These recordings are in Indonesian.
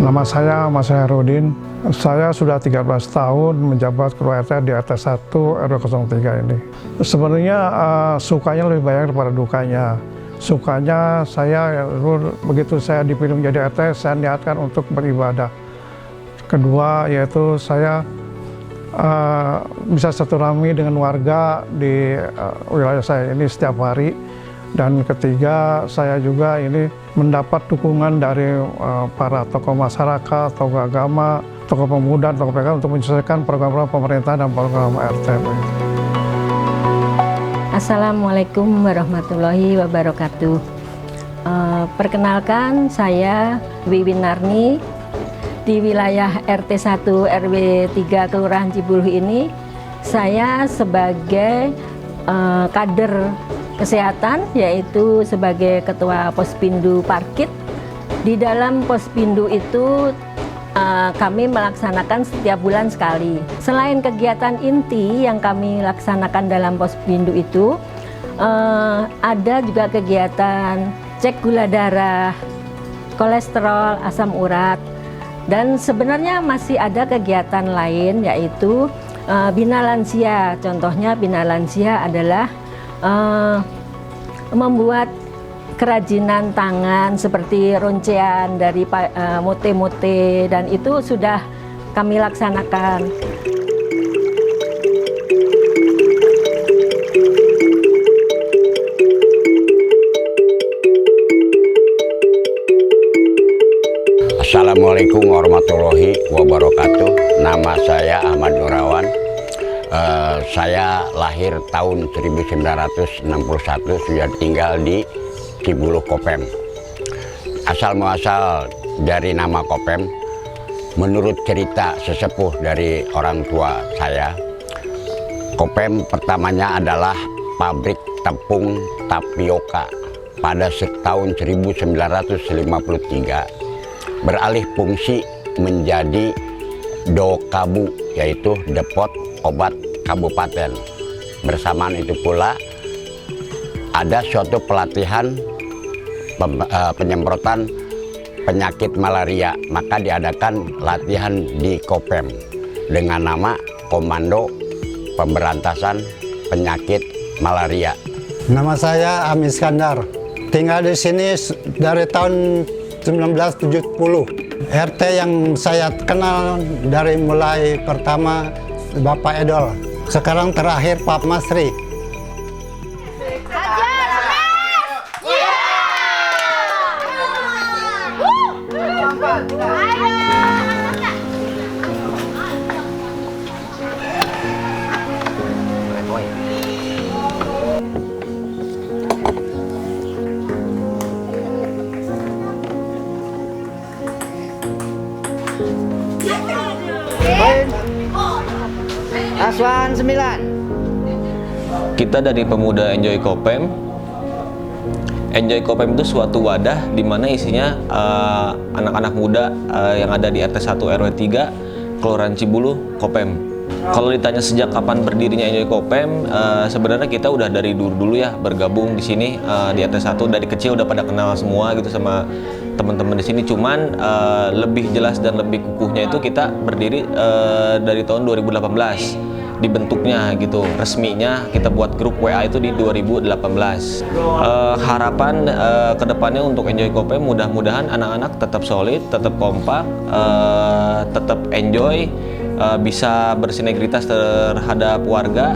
Nama saya Mas Herudin. Saya sudah 13 tahun menjabat Ketua RT di RT 1 RW 03 ini. Sebenarnya sukanya lebih banyak daripada dukanya. Sukanya saya begitu saya dipilih menjadi RT, saya niatkan untuk beribadah. Kedua yaitu saya bisa silaturahmi dengan warga di wilayah saya ini setiap hari. Dan ketiga, saya juga ini mendapat dukungan dari para tokoh masyarakat, tokoh agama, tokoh pemuda, tokoh PKK untuk menyelesaikan program-program pemerintah dan program RT. Assalamualaikum warahmatullahi wabarakatuh. Perkenalkan, saya Wiwin Narni. Di wilayah RT 1 RW 3 Kelurahan Cibuluh ini, saya sebagai kader kesehatan, yaitu sebagai Ketua Pospindu Parkit. Di dalam Pospindu itu kami melaksanakan setiap bulan sekali. Selain kegiatan inti yang kami laksanakan dalam Pospindu itu, ada juga kegiatan cek gula darah, kolesterol, asam urat, dan sebenarnya masih ada kegiatan lain, yaitu Bina Lansia. Contohnya Bina Lansia adalah membuat kerajinan tangan seperti runcean dari mote-mote, dan itu sudah kami laksanakan. Assalamualaikum warahmatullahi wabarakatuh. Nama saya Ahmad Nurawan. Saya lahir tahun 1961, sudah tinggal di Cibuluh Kopem. Asal muasal dari nama Kopem, menurut cerita sesepuh dari orang tua saya, Kopem pertamanya adalah pabrik tepung tapioka. Pada tahun 1953 beralih fungsi menjadi Dokabu, yaitu Depot Obat Kabupaten. Bersamaan itu pula ada suatu pelatihan penyemprotan penyakit malaria, maka diadakan latihan di Kopem dengan nama Komando Pemberantasan Penyakit Malaria. Nama saya Ami Iskandar. Tinggal di sini dari tahun 1970. RT yang saya kenal dari mulai pertama Bapak Edol, sekarang terakhir Pak Masri. Aswan 9. Kita dari pemuda Enjoy Kopem. Enjoy Kopem itu suatu wadah di mana isinya anak-anak muda yang ada di RT 1 RW 3 Kelurahan Cibuluh Kopem. Kalau ditanya sejak kapan berdirinya Enjoy Kopem, sebenarnya kita udah dari dulu ya bergabung di sini di RT 1. Dari kecil udah pada kenal semua gitu sama teman-teman di sini. Cuman lebih jelas dan lebih kukuhnya itu kita berdiri dari tahun 2018. Dibentuknya gitu, resminya kita buat grup WA itu di 2018. Harapan kedepannya untuk Enjoy Kopem, mudah-mudahan anak-anak tetap solid, tetap kompak, tetap enjoy, bisa bersinergitas terhadap warga,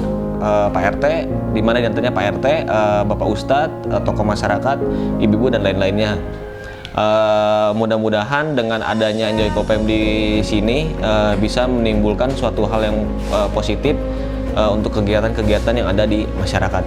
Pak RT, di mana diantaranya Pak RT, Bapak Ustadz, tokoh masyarakat, ibu-ibu dan lain-lainnya. Mudah-mudahan dengan adanya Enjoy Kopem di sini bisa menimbulkan suatu hal yang positif untuk kegiatan-kegiatan yang ada di masyarakat.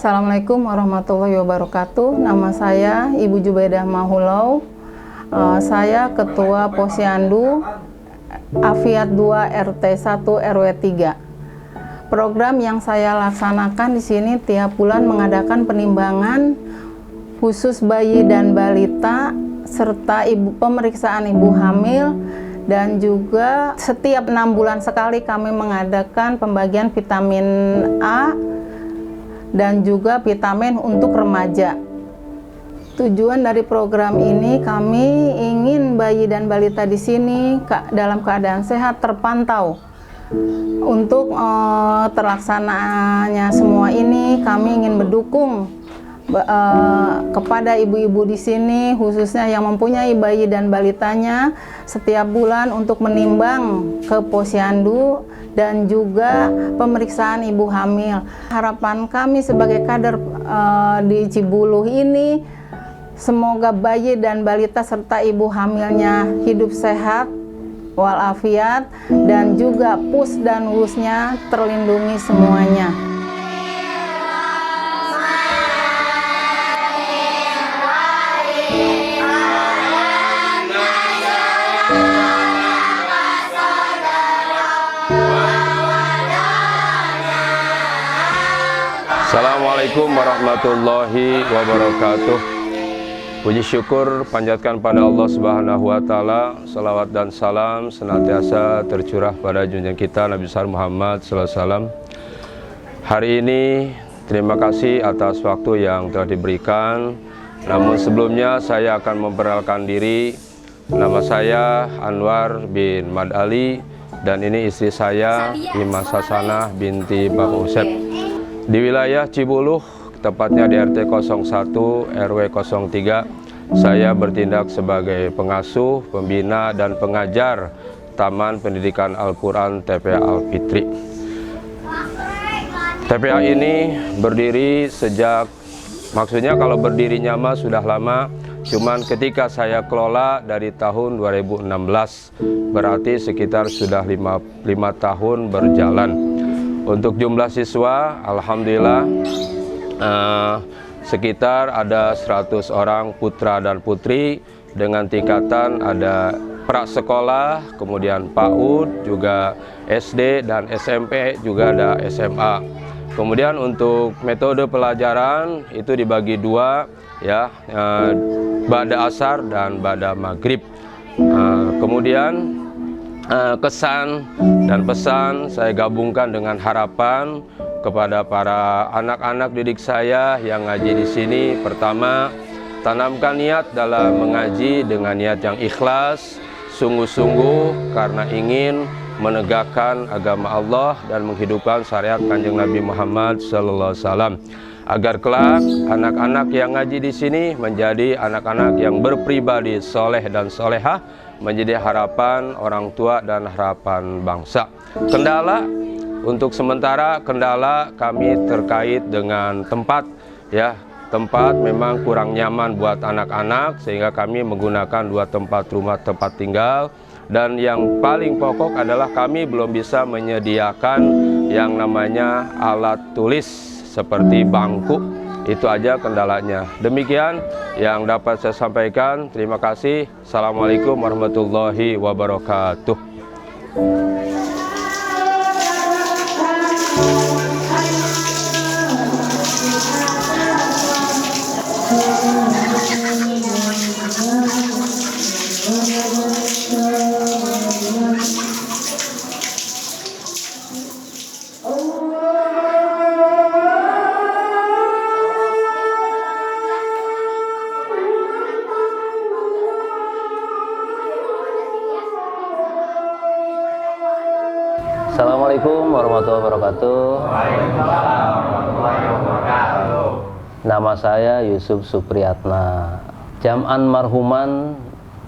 Assalamualaikum warahmatullahi wabarakatuh. Nama saya Ibu Jubaidah Mahulau. Saya Ketua Posyandu Afiat 2 RT 1 RW 3. Program yang saya laksanakan di sini tiap bulan mengadakan penimbangan khusus bayi dan balita serta pemeriksaan ibu hamil, dan juga setiap 6 bulan sekali kami mengadakan pembagian vitamin A dan juga vitamin untuk remaja. Tujuan dari program ini, kami ingin bayi dan balita di sini dalam keadaan sehat, terpantau. Untuk terlaksananya semua ini, kami ingin mendukung kepada ibu-ibu di sini, khususnya yang mempunyai bayi dan balitanya, setiap bulan untuk menimbang ke posyandu dan juga pemeriksaan ibu hamil. Harapan kami sebagai kader di Cibuluh ini, semoga bayi dan balita serta ibu hamilnya hidup sehat walafiat, dan juga pus dan wusnya terlindungi semuanya. Assalamualaikum warahmatullahi wabarakatuh. Puji syukur panjatkan pada Allah Subhanahu wa Ta'ala, salawat dan salam senantiasa tercurah pada junjungan kita Nabi besar Muhammad sallallahu alaihi wasallam. Hari ini terima kasih atas waktu yang telah diberikan. Namun sebelumnya saya akan memperkenalkan diri. Nama saya Anwar bin Mad Ali, dan ini istri saya Imas Hasanah binti Bapak Usep. Di wilayah Cibuluh, tepatnya di RT 01 RW 03, saya bertindak sebagai pengasuh, pembina, dan pengajar Taman Pendidikan Al-Quran TPA Al-Fitri. TPA ini berdiri sejak, maksudnya kalau berdirinya mah sudah lama, cuman ketika saya kelola dari tahun 2016, berarti sekitar sudah 5 tahun berjalan. Untuk jumlah siswa, alhamdulillah sekitar ada 100 orang putra dan putri dengan tingkatan ada prasekolah, kemudian PAUD, juga SD dan SMP, juga ada SMA. Kemudian untuk metode pelajaran itu dibagi dua, ya, ba'da asar dan ba'da maghrib. Kemudian kesan dan pesan saya gabungkan dengan harapan kepada para anak-anak didik saya yang ngaji di sini. Pertama, tanamkan niat dalam mengaji dengan niat yang ikhlas, sungguh-sungguh karena ingin menegakkan agama Allah dan menghidupkan syariat Kanjeng Nabi Muhammad SAW, agar kelak anak-anak yang ngaji di sini menjadi anak-anak yang berpribadi soleh dan solehah, menjadi harapan orang tua dan harapan bangsa. Kendala, untuk sementara kendala kami terkait dengan tempat, ya, tempat memang kurang nyaman buat anak-anak, sehingga kami menggunakan 2 tempat rumah tempat tinggal. Dan yang paling pokok adalah kami belum bisa menyediakan yang namanya alat tulis seperti bangku. Itu aja kendalanya. Demikian yang dapat saya sampaikan. Terima kasih. Assalamualaikum warahmatullahi wabarakatuh. Assalamualaikum warahmatullahi wabarakatuh. Nama saya Yusuf Supriyatna. Jam'an Marhuman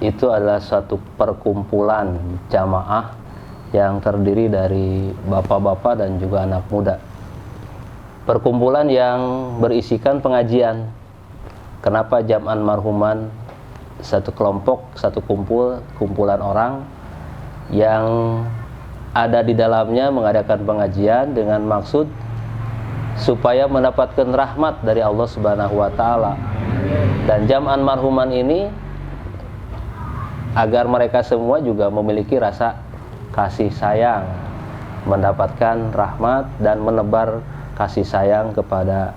itu adalah suatu perkumpulan jamaah yang terdiri dari bapak-bapak dan juga anak muda. Perkumpulan yang berisikan pengajian. Kenapa Jam'an Marhuman? Satu kelompok, satu kumpulan orang yang ada di dalamnya mengadakan pengajian dengan maksud supaya mendapatkan rahmat dari Allah Subhanahu wa Ta'ala. Dan Jam'an Marhuman ini agar mereka semua juga memiliki rasa kasih sayang, mendapatkan rahmat dan menebar kasih sayang kepada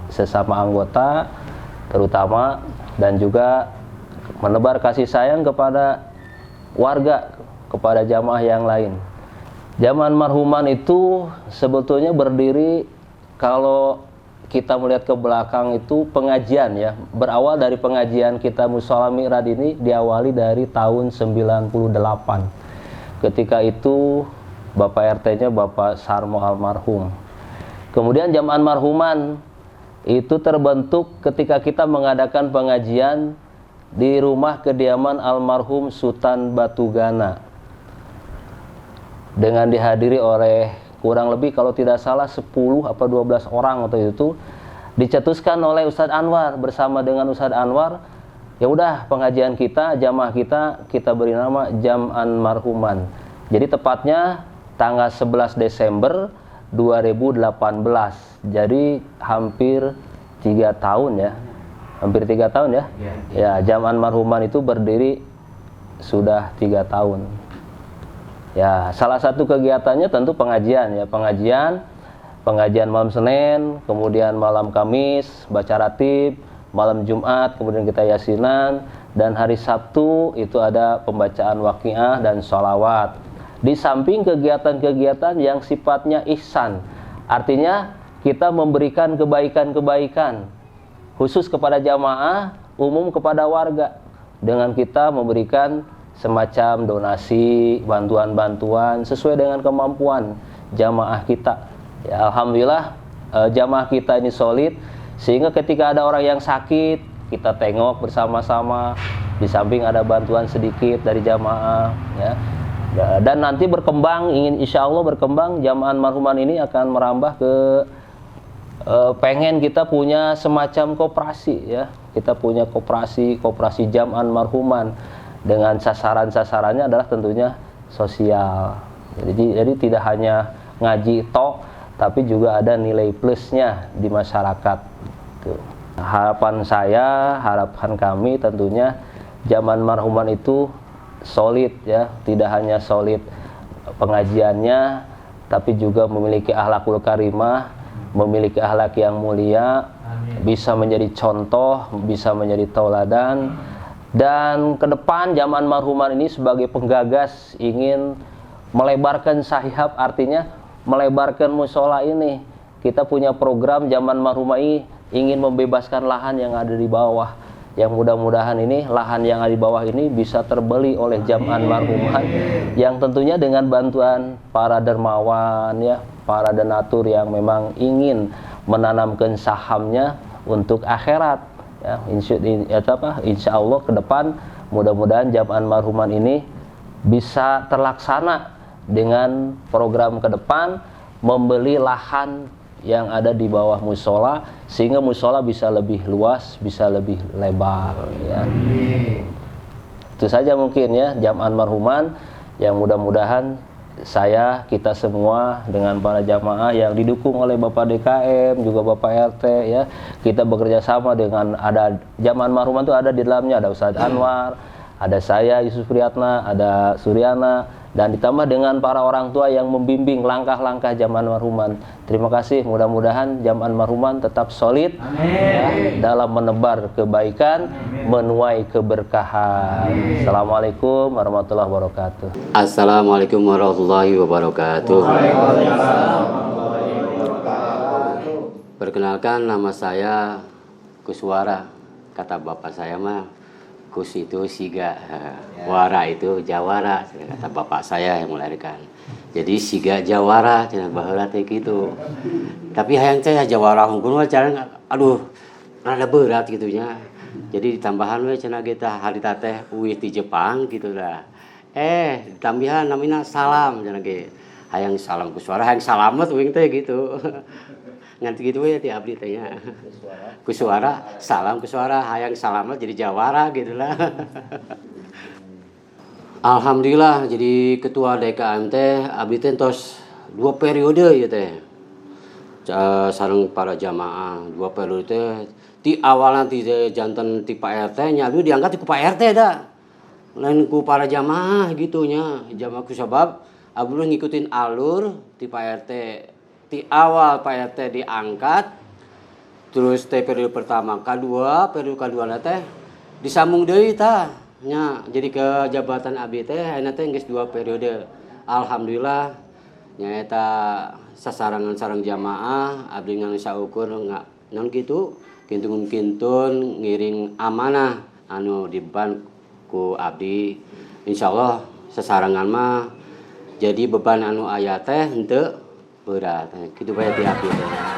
sesama anggota terutama, dan juga menebar kasih sayang kepada warga, kepada jamaah yang lain. Jamaah marhuman itu sebetulnya berdiri, kalau kita melihat ke belakang itu pengajian ya, berawal dari pengajian kita Mushola Mi'raj ini diawali dari tahun 98. Ketika itu Bapak RT-nya Bapak Sarmo almarhum. Kemudian jamaah marhuman itu terbentuk ketika kita mengadakan pengajian di rumah kediaman almarhum Sultan Batugana, dengan dihadiri oleh kurang lebih kalau tidak salah 10 apa 12 orang waktu itu, dicetuskan oleh Ustadz Anwar bersama dengan Ustadz Anwar, ya udah pengajian kita, jamaah kita beri nama Jam'an Marhuman. Jadi tepatnya tanggal 11 Desember 2018. Jadi hampir 3 tahun ya. Hampir 3 tahun ya. Ya, Jam'an Marhuman itu berdiri sudah 3 tahun. Ya, salah satu kegiatannya tentu pengajian ya, pengajian malam Senin, kemudian malam Kamis baca ratib, malam Jumat kemudian kita yasinan, dan hari Sabtu itu ada pembacaan waqiah dan sholawat. Di samping kegiatan-kegiatan yang sifatnya ihsan, artinya kita memberikan kebaikan-kebaikan khusus kepada jamaah, umum kepada warga, dengan kita memberikan semacam donasi, bantuan-bantuan sesuai dengan kemampuan jamaah kita. Ya, alhamdulillah jamaah kita ini solid, sehingga ketika ada orang yang sakit kita tengok bersama-sama, di samping ada bantuan sedikit dari jamaah ya. Dan nanti berkembang, insya Allah berkembang, jamaah marhuman ini akan merambah ke pengen kita punya semacam koperasi ya. Kita punya koperasi jamaah marhuman, dengan sasarannya adalah tentunya sosial. Jadi tidak hanya ngaji tok, tapi juga ada nilai plusnya di masyarakat. Tuh. Harapan saya, harapan kami tentunya jamaah marhuman itu solid ya, tidak hanya solid pengajiannya, tapi juga memiliki akhlakul karimah, memiliki akhlak yang mulia, bisa menjadi contoh, bisa menjadi tauladan. Dan ke depan jamaah marhuman ini sebagai penggagas ingin melebarkan sayap, artinya melebarkan mushola ini. Kita punya program jamaah marhuman ini ingin membebaskan lahan yang ada di bawah, yang mudah-mudahan ini lahan yang ada di bawah ini bisa terbeli oleh jamaah marhuman, yang tentunya dengan bantuan para dermawan ya, para donatur yang memang ingin menanamkan sahamnya untuk akhirat. Ya, insya Allah ke depan mudah-mudahan jamaah marhuman ini bisa terlaksana dengan program ke depan, membeli lahan yang ada di bawah musola, sehingga musola bisa lebih luas, bisa lebih lebar ya. Itu saja mungkin ya jamaah marhuman, yang mudah-mudahan kita semua dengan para jamaah yang didukung oleh Bapak DKM, juga Bapak RT ya, kita bekerja sama dengan, ada jamaah marhuman itu ada di dalamnya, ada Ustadz Anwar, ada saya Yusuf Priyatna, ada Suryana, dan ditambah dengan para orang tua yang membimbing langkah-langkah jamaah marhuman. Terima kasih, mudah-mudahan jamaah marhuman tetap solid ya, dalam menebar kebaikan, menuai keberkahan. Assalamualaikum warahmatullahi wabarakatuh. Assalamualaikum warahmatullahi wabarakatuh. Perkenalkan, nama saya Kuswara. Kata bapak saya mah Kus itu siga, wara itu jawara, kata bapak saya yang melahirkan. Jadi siga jawara, cenah baheula teh gitu. Tapi hayang teh jawara hungkul cara aduh rada berat gitunya. Jadi ditambahan we cenah kita harita teh uih di Jepang gitu lah. Ditambahan namina salam cenah ge. Hayang salam Kuswara, hayang salamet uing teh gitu. Nganti gitu ya ti abdi teh nya. Kuswara, salam Kuswara, hayang salamet jadi jawara gitu lah. Alhamdulillah jadi ketua DKM teh abdi teh tos 2 periode ya teh. Sareng para jamaah 2 periode teh ti awalan ti janten ti Pak RT nya abdi diangkat ku Pak RT dah. lain ku para jamaah gitunya, jamaah ku sabab abdul ngikutin alur ti Pak RT, ti awal Pak RT diangkat, terus teh periode pertama, periode kedua teh disambung deui tah nya jadi ke jabatan abdi teh ayeuna teh geus 2 periode. Alhamdulillah nyaeta sasarangan sareng jamaah abdi ngan saukur naon kitu kintun-kintun ngiring amanah anu dibeban ku abdi. Insyaallah sasarangan mah jadi beban anu aya teh henteu berat kitu bae ti abdi teh.